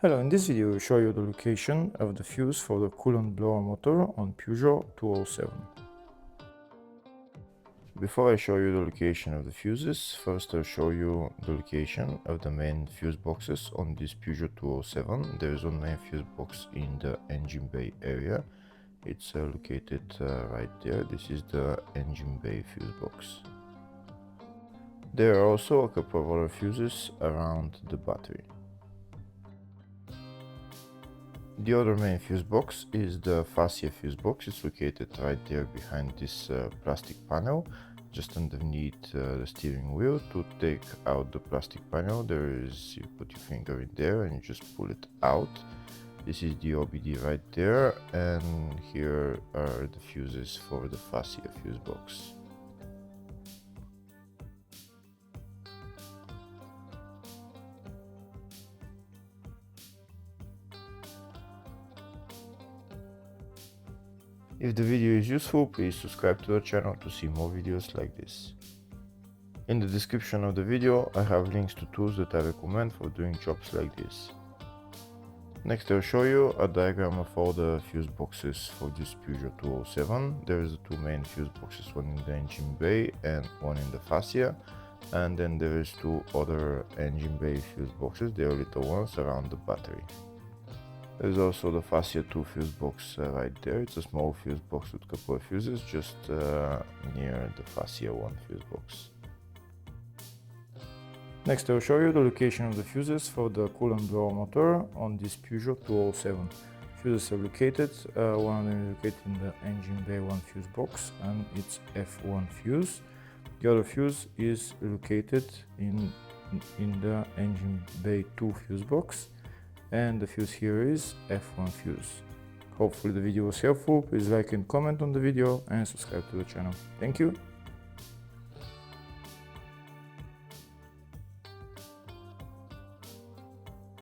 Hello, in this video I will show you the location of the fuse for the coolant blower motor on Peugeot 207. Before I show you the location of the fuses, first I'll show you the location of the main fuse boxes on this Peugeot 207. There is one main fuse box in the engine bay area. It's located right there. This is the engine bay fuse box. There are also a couple of other fuses around the battery. The other main fuse box is the fascia fuse box. It's located right there behind this plastic panel, just underneath the steering wheel. To take out the plastic panel, you put your finger in there and you just pull it out. This is the OBD right there, and here are the fuses for the fascia fuse box. If the video is useful, please subscribe to the channel to see more videos like this. In the description of the video, I have links to tools that I recommend for doing jobs like this. Next I'll show you a diagram of all the fuse boxes for this Peugeot 207. There is the two main fuse boxes, one in the engine bay and one in the fascia. And then there is two other engine bay fuse boxes, they are little ones around the battery. There's also the fascia 2 fuse box right there. It's a small fuse box with a couple of fuses just near the fascia 1 fuse box. Next I'll show you the location of the fuses for the coolant blower motor on this Peugeot 207. Fuses are located, one of them is located in the engine bay 1 fuse box and it's F1 fuse. The other fuse is located in the engine bay 2 fuse box. And the fuse here is F1 fuse. Hopefully the video was helpful. Please like and comment on the video and subscribe to the channel. Thank you.